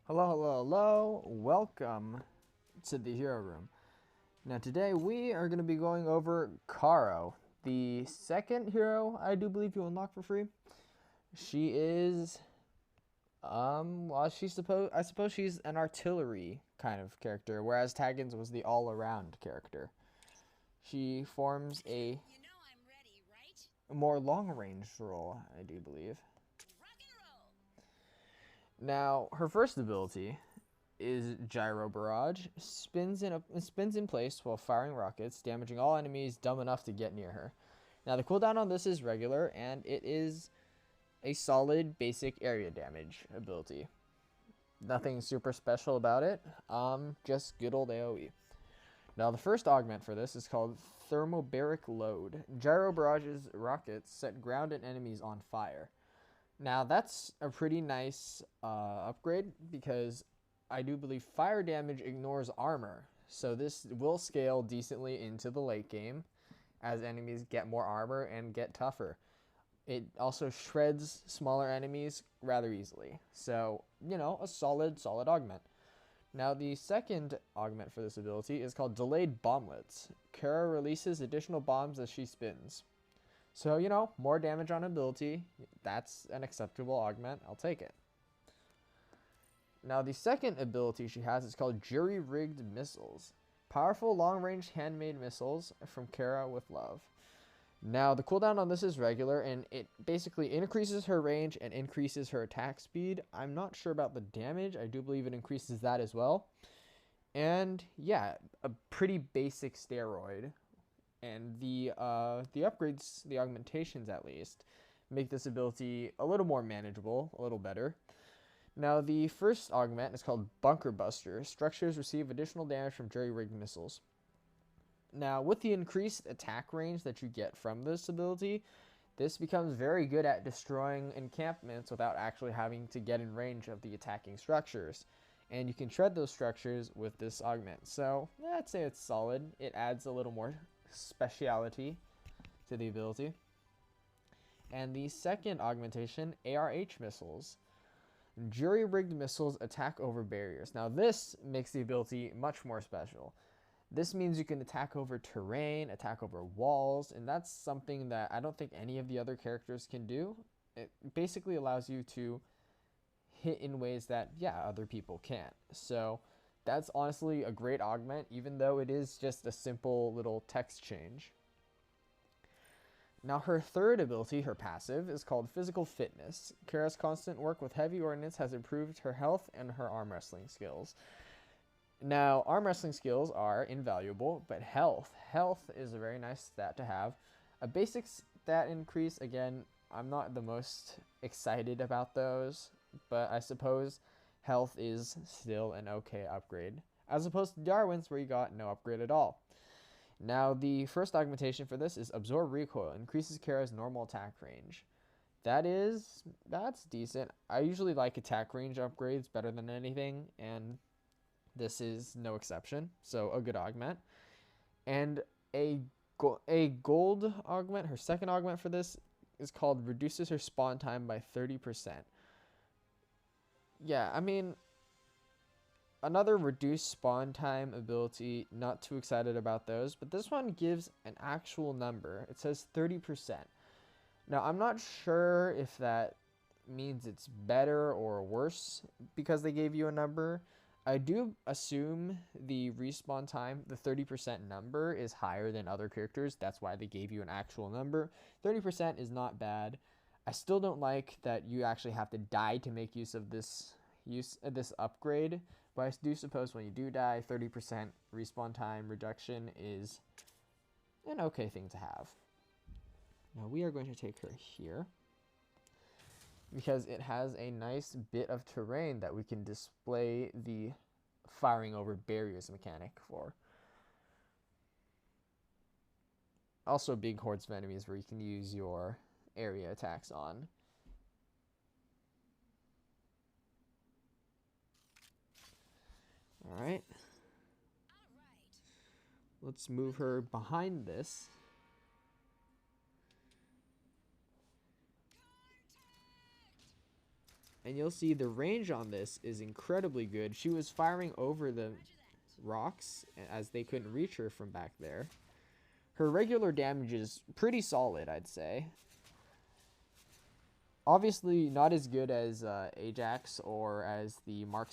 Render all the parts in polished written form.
Hello, hello, hello. Welcome to the Hero Room. Now today we are going to be going over Karo, the second hero I do believe you unlock for free. She is, well, I suppose she's an artillery kind of character, whereas Taggins was the all-around character. She forms a more long-range role, I do believe. Now, her first ability is Gyro Barrage. Spins in place while firing rockets, damaging all enemies dumb enough to get near her. Now, the cooldown on this is regular, and it is a solid basic area damage ability. Nothing super special about it, just good old AoE. Now, the first augment for this is called Thermobaric Load. Gyro Barrage's rockets set ground and enemies on fire. Now, that's a pretty nice upgrade because I do believe fire damage ignores armor. So this will scale decently into the late game as enemies get more armor and get tougher. It also shreds smaller enemies rather easily. So, a solid augment. Now, the second augment for this ability is called Delayed Bomblets. Kara releases additional bombs as she spins. So, more damage on ability. That's an acceptable augment. I'll take it. Now, the second ability she has is called Jury-Rigged Missiles. Powerful long-range handmade missiles from Kara with love. Now, the cooldown on this is regular, and it basically increases her range and increases her attack speed. I'm not sure about the damage. I do believe it increases that as well. And, yeah, a pretty basic steroid. And the upgrades, the augmentations at least, make this ability a little more manageable, a little better. Now, the first augment is called Bunker Buster. Structures receive additional damage from jury-rigged missiles. Now, with the increased attack range that you get from this ability, this becomes very good at destroying encampments without actually having to get in range of the attacking structures. And you can shred those structures with this augment. So, I'd say it's solid. It adds a little more speciality to the ability. And the second augmentation, ARH missiles. Jury-rigged missiles attack over barriers. Now this makes the ability much more special. This means you can attack over terrain, attack over walls, and that's something that I don't think any of the other characters can do. It basically allows you to hit in ways that, other people can't. So that's honestly a great augment, even though it is just a simple little text change. Now, her third ability, her passive, is called Physical Fitness. Kara's constant work with heavy ordnance has improved her health and her arm wrestling skills. Now, arm wrestling skills are invaluable, but health is a very nice stat to have. A basic stat increase, again, I'm not the most excited about those, but I suppose health is still an okay upgrade, as opposed to Darwin's where you got no upgrade at all. Now, the first augmentation for this is Absorb Recoil. Increases Kara's normal attack range. That's decent. I usually like attack range upgrades better than anything, and this is no exception. So, a good augment. And a gold augment, her second augment for this, is called Reduces her spawn time by 30%. Yeah, I mean, another reduced spawn time ability, not too excited about those, but this one gives an actual number. It says 30%. Now, I'm not sure if that means it's better or worse because they gave you a number. I do assume the respawn time, the 30% number, is higher than other characters. That's why they gave you an actual number. 30% is not bad. I still don't like that you actually have to die to make use of this upgrade, but I do suppose when you do die, 30% respawn time reduction is an okay thing to have. Now we are going to take her here because it has a nice bit of terrain that we can display the firing over barriers mechanic for. Also big hordes of enemies where you can use your area attacks on. All right. Let's move her behind this. and you'll see the range on this is incredibly good. She was firing over the rocks as they couldn't reach her from back there. Her regular damage is pretty solid, I'd say. Obviously not as good as Ajax or as the Mark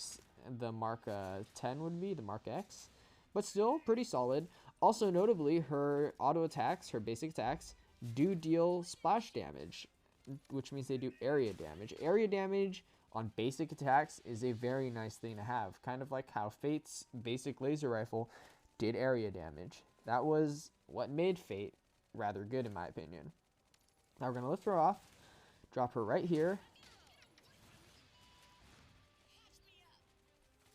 10 would be, the Mark X, but still pretty solid. Also notably, her auto attacks, her basic attacks, do deal splash damage, which means they do area damage. Area damage on basic attacks is a very nice thing to have, kind of like how Fate's basic laser rifle did area damage. That was what made Fate rather good in my opinion. Now we're going to lift her off, drop her right here.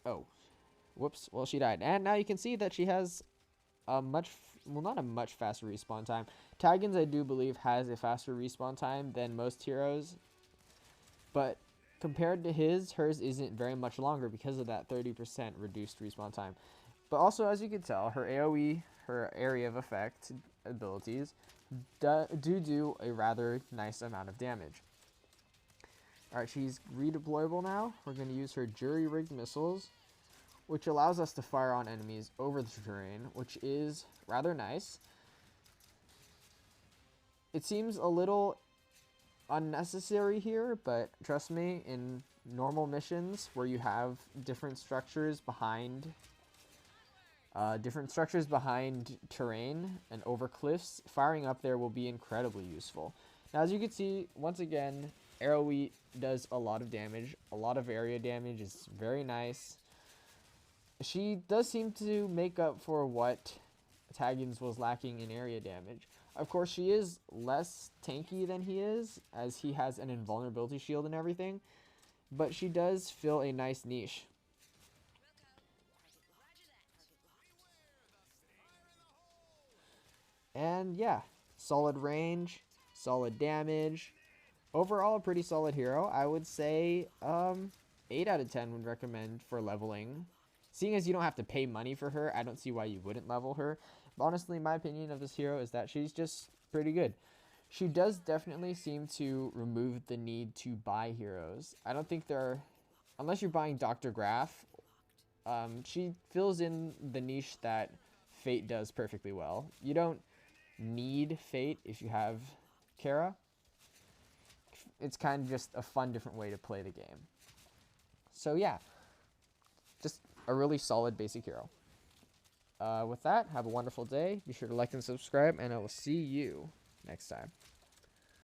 Oh, whoops, well she died. And now you can see that she has a not a much faster respawn time. Taggins, I do believe, has a faster respawn time than most heroes, but compared to hers isn't very much longer because of that 30% reduced respawn time. But also, as you can tell, her AoE, her area of effect abilities, do a rather nice amount of damage. Alright, she's redeployable now. We're going to use her jury-rigged missiles, which allows us to fire on enemies over the terrain, which is rather nice. It seems a little unnecessary here, but trust me, in normal missions where you have different structures behind terrain and over cliffs, firing up there will be incredibly useful. Now, as you can see, once again, AoE does a lot of damage, a lot of area damage. Is very nice. She does seem to make up for what Taggins was lacking in area damage. Of course, she is less tanky than he is, as he has an invulnerability shield and everything, but she does fill a nice niche. And yeah, solid range, solid damage. Overall, a pretty solid hero. I would say 8 out of 10 would recommend for leveling. Seeing as you don't have to pay money for her, I don't see why you wouldn't level her. But honestly, my opinion of this hero is that she's just pretty good. She does definitely seem to remove the need to buy heroes. I don't think there are, unless you're buying Dr. Graf, she fills in the niche that Fate does perfectly well. You don't need Fate if you have Kara. It's kind of just a fun, different way to play the game. So yeah, just a really solid basic hero. With that, have a wonderful day. Be sure to like and subscribe, and I will see you next time.